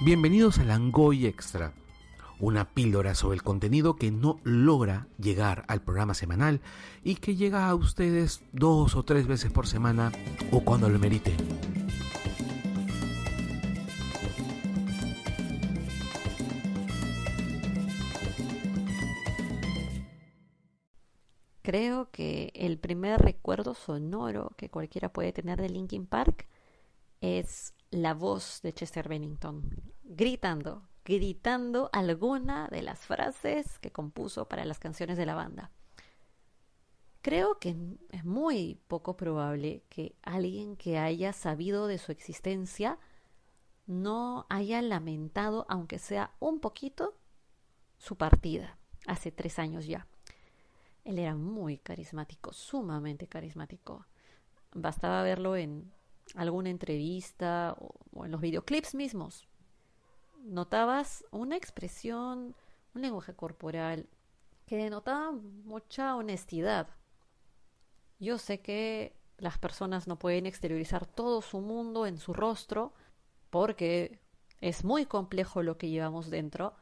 Bienvenidos a Langoy Extra, una píldora sobre el contenido que no logra llegar al programa semanal y que llega a ustedes 2 o 3 veces por semana o cuando lo meriten. Creo que el primer recuerdo sonoro que cualquiera puede tener de Linkin Park es la voz de Chester Bennington, gritando alguna de las frases que compuso para las canciones de la banda. Creo que es muy poco probable que alguien que haya sabido de su existencia no haya lamentado, aunque sea un poquito, su partida hace 3 años ya. Él era muy carismático, sumamente carismático. Bastaba verlo en alguna entrevista o en los videoclips mismos. Notabas una expresión, un lenguaje corporal que denotaba mucha honestidad. Yo sé que las personas no pueden exteriorizar todo su mundo en su rostro porque es muy complejo lo que llevamos dentro,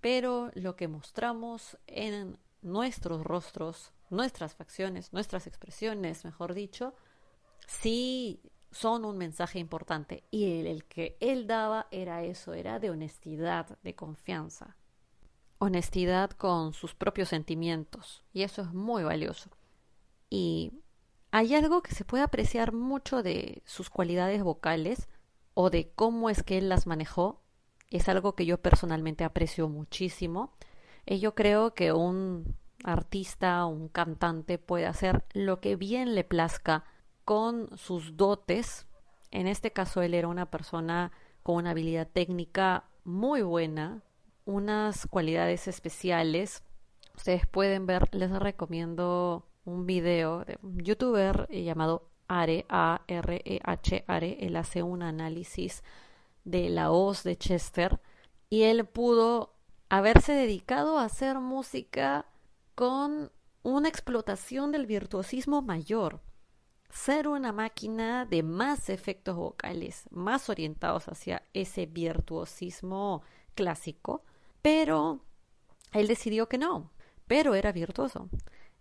pero lo que mostramos en nuestros rostros, nuestras facciones, nuestras expresiones, mejor dicho, sí son un mensaje importante. Y el que él daba era eso, era de honestidad, de confianza. Honestidad con sus propios sentimientos. Y eso es muy valioso. Y hay algo que se puede apreciar mucho de sus cualidades vocales o de cómo es que él las manejó. Es algo que yo personalmente aprecio muchísimo. Y yo creo que un artista, un cantante puede hacer lo que bien le plazca con sus dotes. En este caso él era una persona con una habilidad técnica muy buena, unas cualidades especiales. Ustedes pueden ver, les recomiendo un video de un youtuber llamado Are, A-R-E-H, Are. Él hace un análisis de la voz de Chester y él pudo haberse dedicado a hacer música con una explotación del virtuosismo mayor, ser una máquina de más efectos vocales, más orientados hacia ese virtuosismo clásico, pero él decidió que no, pero era virtuoso.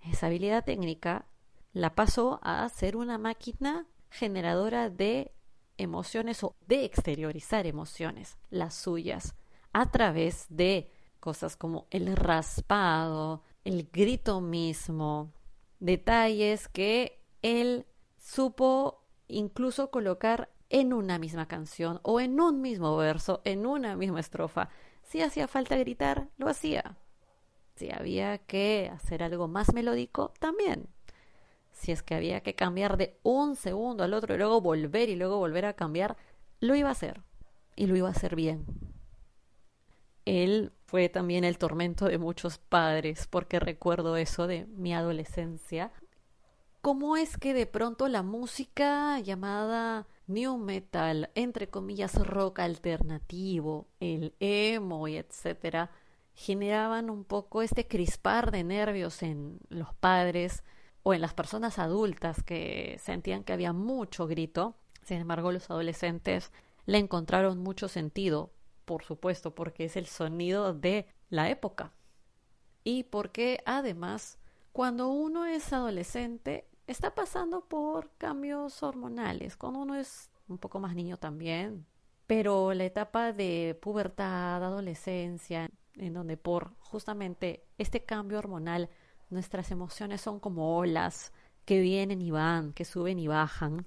Esa habilidad técnica la pasó a ser una máquina generadora de emociones o de exteriorizar emociones, las suyas, a través de cosas como el raspado, el grito mismo, detalles que él supo incluso colocar en una misma canción o en un mismo verso, en una misma estrofa. Si hacía falta gritar, lo hacía. Si había que hacer algo más melódico, también. Si es que había que cambiar de un segundo al otro y luego volver a cambiar, lo iba a hacer. Y lo iba a hacer bien. Él fue también el tormento de muchos padres, porque recuerdo eso de mi adolescencia. ¿Cómo es que de pronto la música llamada new metal, entre comillas rock alternativo, el emo y etcétera, generaban un poco este crispar de nervios en los padres o en las personas adultas que sentían que había mucho grito? Sin embargo, los adolescentes le encontraron mucho sentido, por supuesto, porque es el sonido de la época. Y porque además, cuando uno es adolescente, está pasando por cambios hormonales. Cuando uno es un poco más niño también. Pero la etapa de pubertad, adolescencia, en donde por justamente este cambio hormonal, nuestras emociones son como olas que vienen y van, que suben y bajan.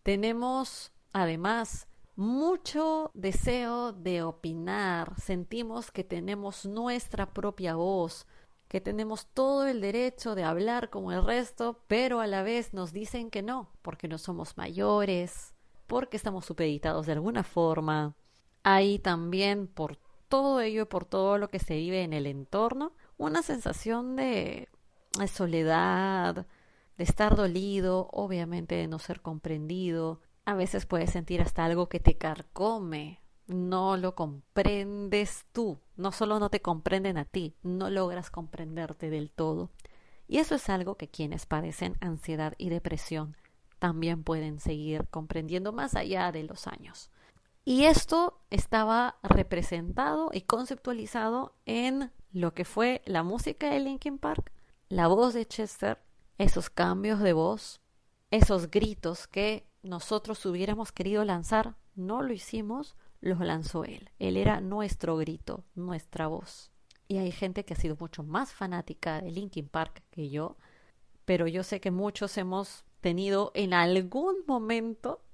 Tenemos además mucho deseo de opinar, sentimos que tenemos nuestra propia voz, que tenemos todo el derecho de hablar como el resto, pero a la vez nos dicen que no, porque no somos mayores, porque estamos supeditados de alguna forma. Hay también por todo ello y por todo lo que se vive en el entorno, una sensación de soledad, de estar dolido, obviamente de no ser comprendido. A veces puedes sentir hasta algo que te carcome. No lo comprendes tú. No solo no te comprenden a ti, no logras comprenderte del todo. Y eso es algo que quienes padecen ansiedad y depresión también pueden seguir comprendiendo más allá de los años. Y esto estaba representado y conceptualizado en lo que fue la música de Linkin Park, la voz de Chester, esos cambios de voz, esos gritos que nosotros hubiéramos querido lanzar, no lo hicimos, los lanzó él. Él era nuestro grito, nuestra voz. Y hay gente que ha sido mucho más fanática de Linkin Park que yo, pero yo sé que muchos hemos tenido en algún momento,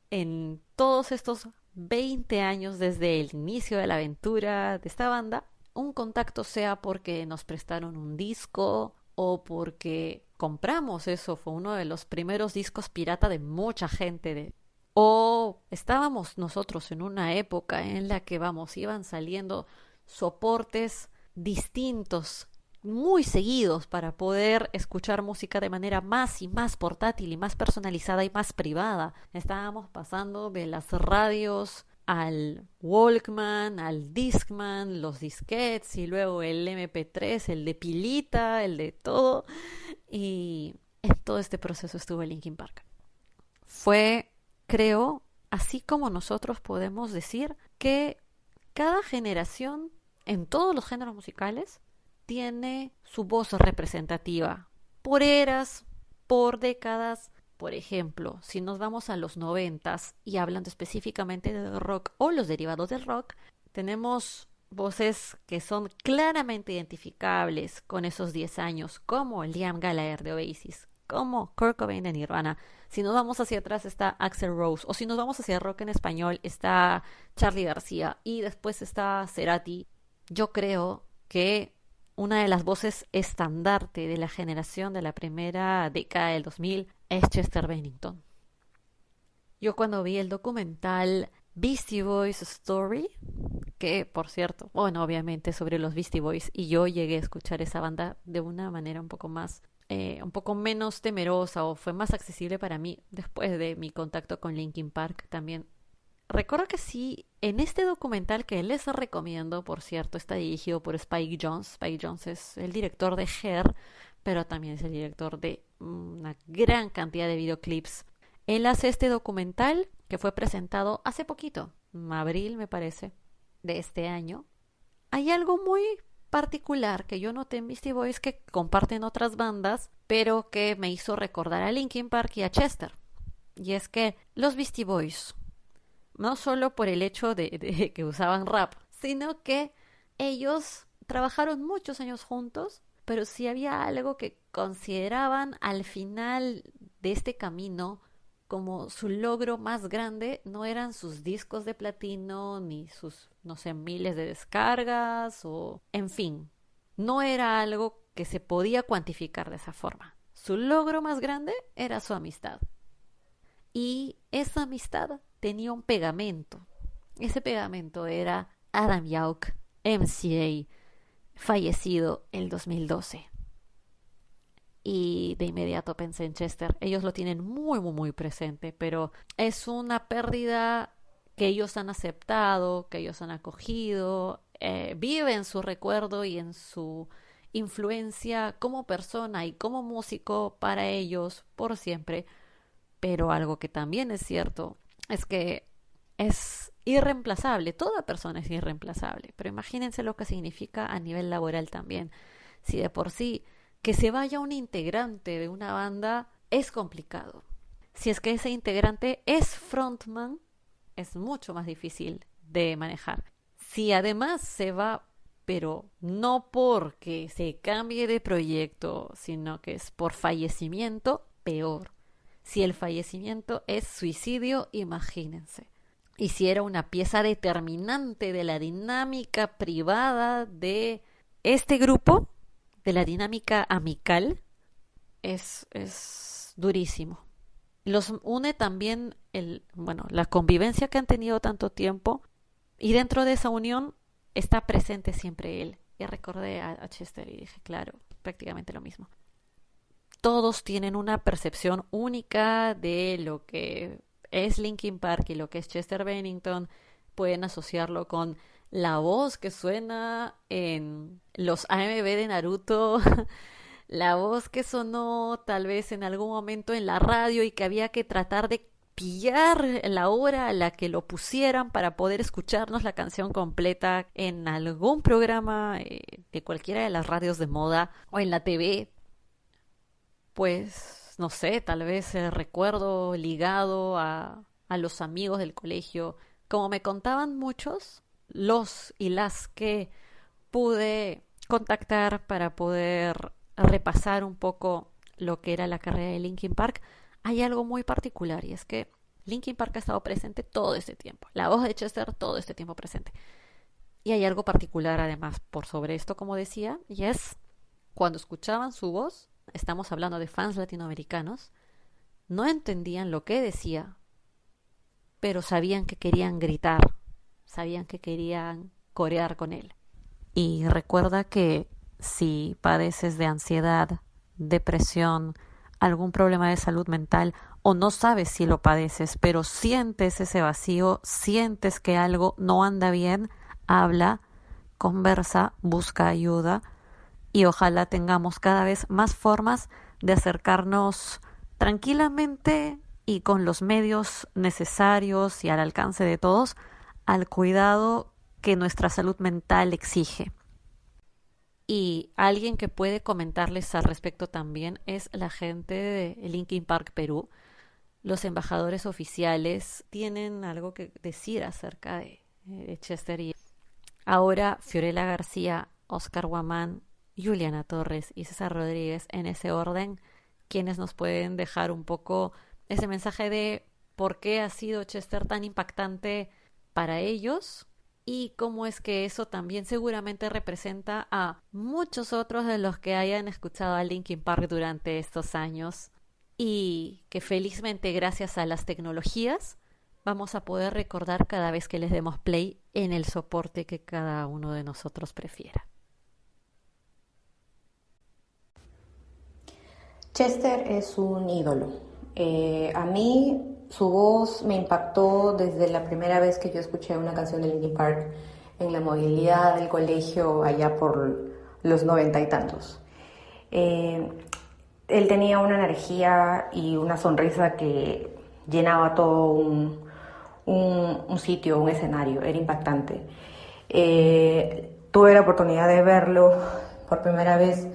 en todos estos 20 años desde el inicio de la aventura de esta banda, un contacto, sea porque nos prestaron un disco o porque compramos, eso fue uno de los primeros discos pirata de mucha gente, o estábamos nosotros en una época en la que, vamos, iban saliendo soportes distintos muy seguidos para poder escuchar música de manera más y más portátil y más personalizada y más privada. Estábamos pasando de las radios al Walkman, al Discman, los disquetes y luego el MP3, el de pilita, el de todo. Y en todo este proceso estuvo Linkin Park. Fue, creo, así como nosotros podemos decir que cada generación en todos los géneros musicales tiene su voz representativa por eras, por décadas. Por ejemplo, si nos vamos a los 90 y hablando específicamente del rock o los derivados del rock, tenemos voces que son claramente identificables con esos 10 años, como Liam Gallagher de Oasis, como Kurt Cobain de Nirvana. Si nos vamos hacia atrás está Axl Rose, o si nos vamos hacia rock en español está Charly García y después está Cerati. Yo creo que una de las voces estandarte de la generación de la primera década del 2000 es Chester Bennington. Yo cuando vi el documental Beastie Boys Story, que por cierto, bueno, obviamente sobre los Beastie Boys, y yo llegué a escuchar esa banda de una manera un poco más, un poco menos temerosa, o fue más accesible para mí después de mi contacto con Linkin Park también. Recuerdo que sí, en este documental que les recomiendo, por cierto, está dirigido por Spike Jonze. Spike Jonze es el director de Hair, pero también es el director de una gran cantidad de videoclips. Él hace este documental que fue presentado hace poquito, en abril me parece, de este año. Hay algo muy particular que yo noté en Beastie Boys que comparten otras bandas, pero que me hizo recordar a Linkin Park y a Chester. Y es que los Beastie Boys, no solo por el hecho de que usaban rap, sino que ellos trabajaron muchos años juntos, pero si había algo que consideraban al final de este camino como su logro más grande, no eran sus discos de platino, ni sus, no sé, miles de descargas, o en fin, no era algo que se podía cuantificar de esa forma. Su logro más grande era su amistad. Y esa amistad tenía un pegamento. Ese pegamento era Adam Yauch, MCA, fallecido el 2012. Y de inmediato pensé en Chester. Ellos lo tienen muy, muy, muy presente, pero es una pérdida que ellos han aceptado, que ellos han acogido, vive en su recuerdo y en su influencia como persona y como músico para ellos por siempre. Pero algo que también es cierto es que es irreemplazable. Toda persona es irreemplazable. Pero imagínense lo que significa a nivel laboral también. Si de por sí que se vaya un integrante de una banda es complicado. Si es que ese integrante es frontman, es mucho más difícil de manejar. Si además se va, pero no porque se cambie de proyecto, sino que es por fallecimiento, peor. Si el fallecimiento es suicidio, imagínense. Y si era una pieza determinante de la dinámica privada de este grupo, de la dinámica amical, es durísimo. Los une también la convivencia que han tenido tanto tiempo, y dentro de esa unión está presente siempre él. Y recordé a Chester y dije, claro, prácticamente lo mismo. Todos tienen una percepción única de lo que es Linkin Park y lo que es Chester Bennington. Pueden asociarlo con la voz que suena en los AMV de Naruto, la voz que sonó tal vez en algún momento en la radio y que había que tratar de pillar la hora a la que lo pusieran para poder escucharnos la canción completa en algún programa de cualquiera de las radios de moda o en la TV, pues no sé, tal vez recuerdo ligado a los amigos del colegio. Como me contaban muchos, los y las que pude contactar para poder repasar un poco lo que era la carrera de Linkin Park, hay algo muy particular y es que Linkin Park ha estado presente todo este tiempo. La voz de Chester todo este tiempo presente. Y hay algo particular además por sobre esto, como decía, y es cuando escuchaban su voz, estamos hablando de fans latinoamericanos, no entendían lo que decía, pero sabían que querían gritar, sabían que querían corear con él. Y recuerda que si padeces de ansiedad, depresión, algún problema de salud mental o no sabes si lo padeces, pero sientes ese vacío, sientes que algo no anda bien, habla, conversa, busca ayuda y ojalá tengamos cada vez más formas de acercarnos tranquilamente y con los medios necesarios y al alcance de todos al cuidado que nuestra salud mental exige. Y alguien que puede comentarles al respecto también es la gente de Linkin Park Perú. Los embajadores oficiales tienen algo que decir acerca de Chester y ahora Fiorella García, Oscar Guamán, Juliana Torres y César Rodríguez en ese orden, quienes nos pueden dejar un poco ese mensaje de por qué ha sido Chester tan impactante para ellos y cómo es que eso también seguramente representa a muchos otros de los que hayan escuchado a Linkin Park durante estos años y que felizmente gracias a las tecnologías vamos a poder recordar cada vez que les demos play en el soporte que cada uno de nosotros prefiera. Chester es un ídolo. A mí su voz me impactó desde la primera vez que yo escuché una canción de Linkin Park en la movilidad del colegio allá por los 90 y tantos. Él tenía una energía y una sonrisa que llenaba todo un sitio, un escenario, era impactante. Tuve la oportunidad de verlo por primera vez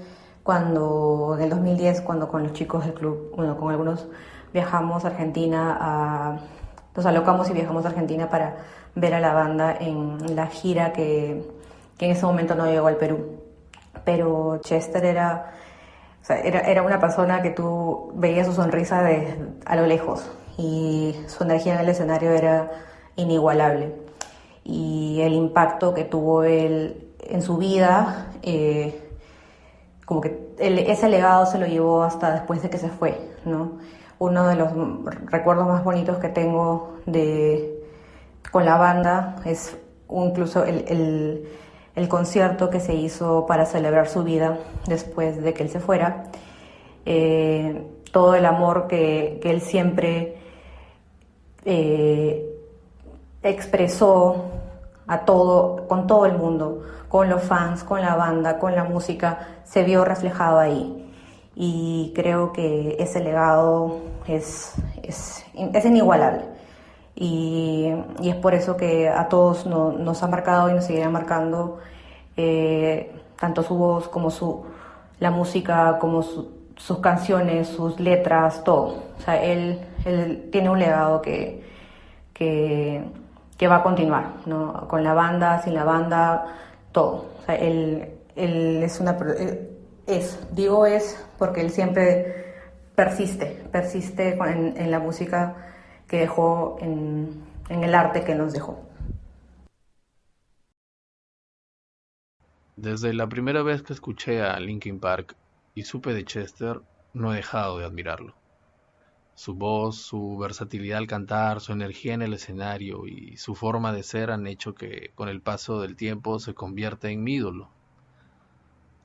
cuando en el 2010, cuando con los chicos del club, bueno, con algunos viajamos a Argentina, nos alocamos y viajamos a Argentina para ver a la banda en la gira que en ese momento no llegó al Perú. Pero Chester era una persona que tú veías su sonrisa a lo lejos y su energía en el escenario era inigualable. Y el impacto que tuvo él en su vida, como que ese legado se lo llevó hasta después de que se fue, ¿no? Uno de los recuerdos más bonitos que tengo con la banda es incluso el concierto que se hizo para celebrar su vida después de que él se fuera. Todo el amor que él siempre expresó con todo el mundo, con los fans, con la banda, con la música, se vio reflejado ahí. Y creo que ese legado es inigualable. Y es por eso que a todos nos ha marcado y nos seguirá marcando tanto su voz como la música, como sus canciones, sus letras, todo. O sea, él tiene un legado que va a continuar, ¿no? Con la banda, sin la banda, todo. O sea, él es porque él siempre persiste en la música que dejó, en el arte que nos dejó. Desde la primera vez que escuché a Linkin Park y supe de Chester, no he dejado de admirarlo. Su voz, su versatilidad al cantar, su energía en el escenario y su forma de ser han hecho que con el paso del tiempo se convierta en mi ídolo.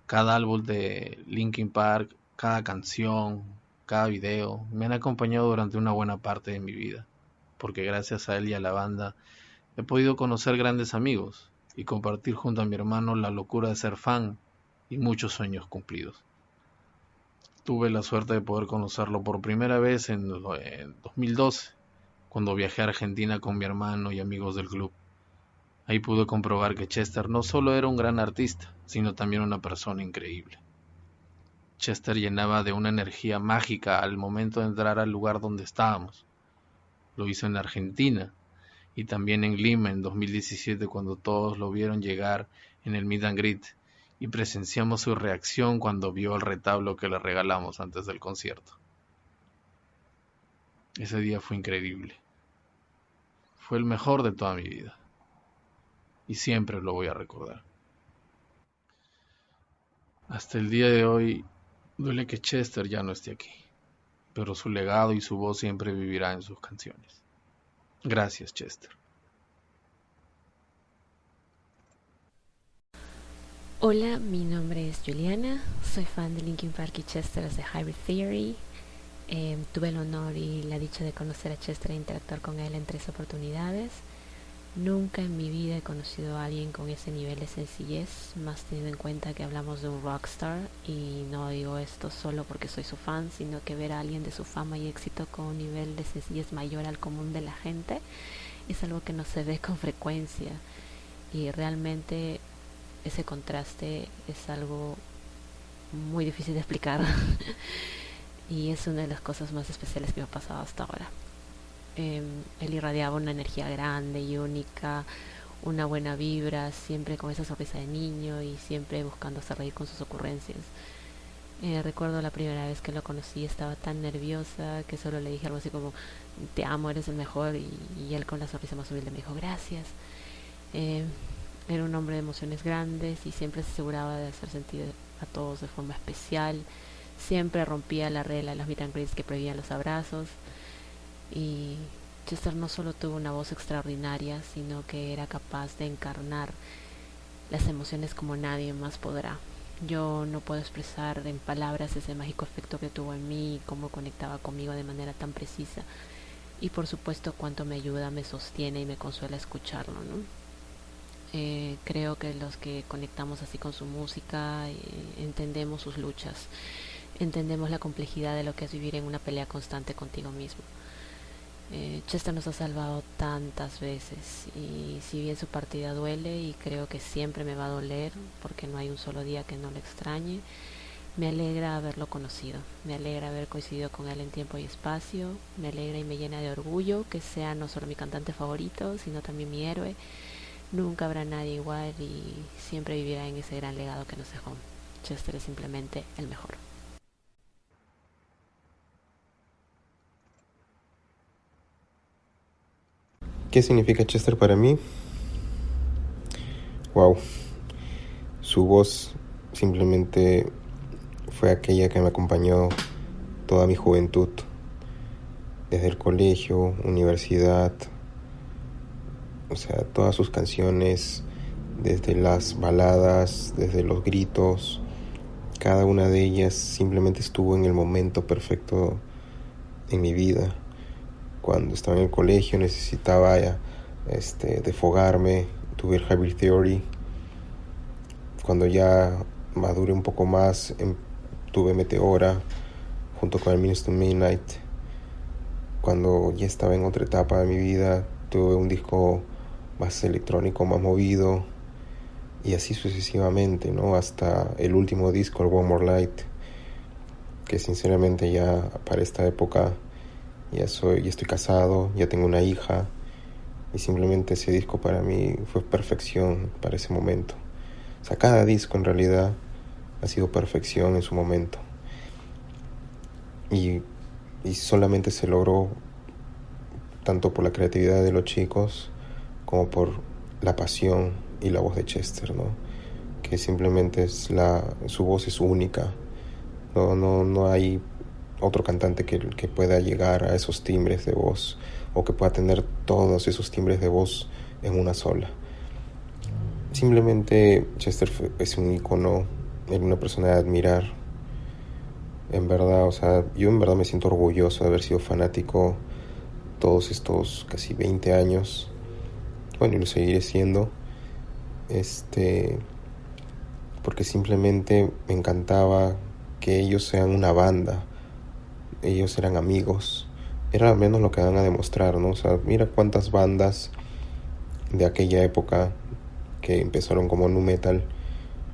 Cada álbum de Linkin Park, cada canción, cada video me han acompañado durante una buena parte de mi vida, porque gracias a él y a la banda he podido conocer grandes amigos y compartir junto a mi hermano la locura de ser fan y muchos sueños cumplidos. Tuve la suerte de poder conocerlo por primera vez en 2012 cuando viajé a Argentina con mi hermano y amigos del club. Ahí pude comprobar que Chester no solo era un gran artista, sino también una persona increíble. Chester llenaba de una energía mágica al momento de entrar al lugar donde estábamos. Lo hizo en Argentina y también en Lima en 2017 cuando todos lo vieron llegar en el Meet and Greet y presenciamos su reacción cuando vio el retablo que le regalamos antes del concierto. Ese día fue increíble. Fue el mejor de toda mi vida. Y siempre lo voy a recordar. Hasta el día de hoy duele que Chester ya no esté aquí, pero su legado y su voz siempre vivirá en sus canciones. Gracias, Chester. Hola, mi nombre es Juliana, soy fan de Linkin Park y Chester desde Hybrid Theory. Tuve el honor y la dicha de conocer a Chester e interactuar con él en 3 oportunidades. Nunca en mi vida he conocido a alguien con ese nivel de sencillez, más teniendo en cuenta que hablamos de un rockstar, y no digo esto solo porque soy su fan, sino que ver a alguien de su fama y éxito con un nivel de sencillez mayor al común de la gente es algo que no se ve con frecuencia, y realmente ese contraste es algo muy difícil de explicar y es una de las cosas más especiales que me ha pasado hasta ahora. Él irradiaba una energía grande y única, una buena vibra, siempre con esa sonrisa de niño y siempre buscando hacer reír con sus ocurrencias. Recuerdo la primera vez que lo conocí, estaba tan nerviosa que solo le dije algo así como te amo, eres el mejor, y él con la sonrisa más humilde me dijo gracias. Era un hombre de emociones grandes y siempre se aseguraba de hacer sentir a todos de forma especial. Siempre rompía la regla de los meet and greets que prohibían los abrazos. Y Chester no solo tuvo una voz extraordinaria, sino que era capaz de encarnar las emociones como nadie más podrá. Yo no puedo expresar en palabras ese mágico efecto que tuvo en mí y cómo conectaba conmigo de manera tan precisa. Y por supuesto cuánto me ayuda, me sostiene y me consuela escucharlo, ¿no? Creo que los que conectamos así con su música entendemos sus luchas, entendemos la complejidad de lo que es vivir en una pelea constante contigo mismo. Chester nos ha salvado tantas veces, y si bien su partida duele y creo que siempre me va a doler porque no hay un solo día que no lo extrañe, me alegra haberlo conocido, me alegra haber coincidido con él en tiempo y espacio, me alegra y me llena de orgullo que sea no solo mi cantante favorito, sino también mi héroe. Nunca habrá nadie igual y siempre vivirá en ese gran legado que nos dejó. Chester es simplemente el mejor. ¿Qué significa Chester para mí? Wow, su voz simplemente fue aquella que me acompañó toda mi juventud, desde el colegio, universidad, o sea, todas sus canciones, desde las baladas, desde los gritos, cada una de ellas simplemente estuvo en el momento perfecto en mi vida. Cuando estaba en el colegio necesitaba desfogarme, tuve el Hybrid Theory. Cuando ya maduré un poco más, tuve Meteora junto con el Minutes to Midnight. Cuando ya estaba en otra etapa de mi vida, tuve un disco más electrónico, más movido, y así sucesivamente, ¿no? Hasta el último disco, el One More Light, que sinceramente ya para esta época ya estoy casado, ya tengo una hija, y simplemente ese disco para mí fue perfección para ese momento. O sea, cada disco en realidad ha sido perfección en su momento, y solamente se logró tanto por la creatividad de los chicos como por la pasión y la voz de Chester, ¿no? Que simplemente su voz es única. No hay otro cantante que pueda llegar a esos timbres de voz, o que pueda tener todos esos timbres de voz en una sola. Simplemente Chester es un ícono, es una persona de admirar. En verdad, o sea, yo en verdad me siento orgulloso de haber sido fanático todos estos casi 20 años. Bueno, y lo seguiré siendo. Porque simplemente me encantaba que ellos sean una banda. Ellos eran amigos, era al menos lo que van a demostrar, ¿no? O sea, mira cuántas bandas de aquella época que empezaron como nu metal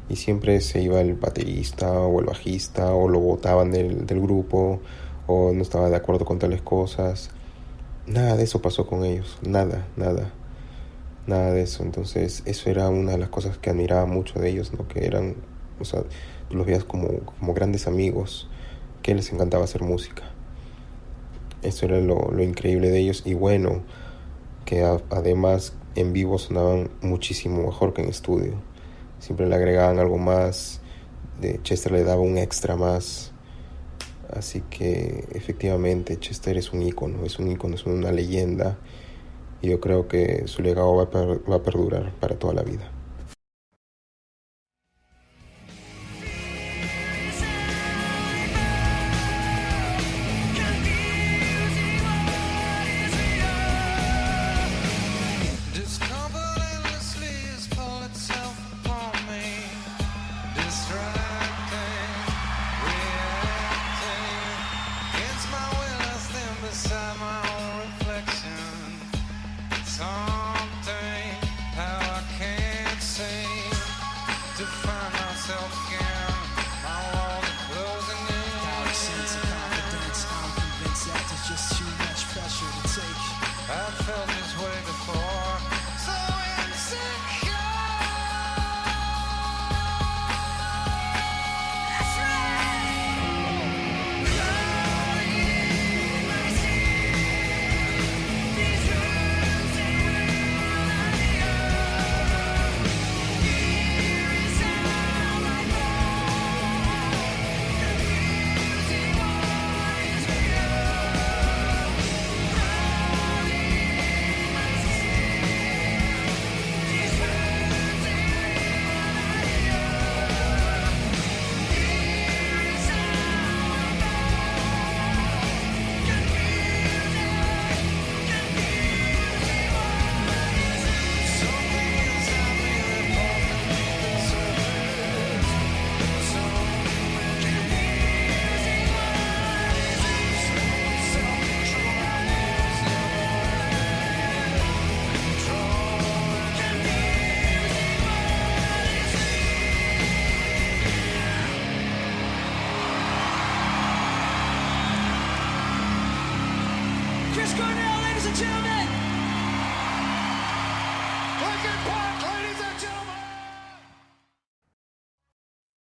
y siempre se iba el baterista o el bajista o lo botaban del grupo o no estaba de acuerdo con tales cosas. Nada de eso pasó con ellos, nada de eso. Entonces eso era una de las cosas que admiraba mucho de ellos, ¿no? Que eran, o sea, tú los veías como grandes amigos, que les encantaba hacer música. Eso era lo increíble de ellos. Y bueno, que además en vivo sonaban muchísimo mejor que en estudio. Siempre le agregaban algo más, Chester le daba un extra más. Así que efectivamente Chester es un ícono, es una leyenda. Y yo creo que su legado va a perdurar para toda la vida. To find myself again.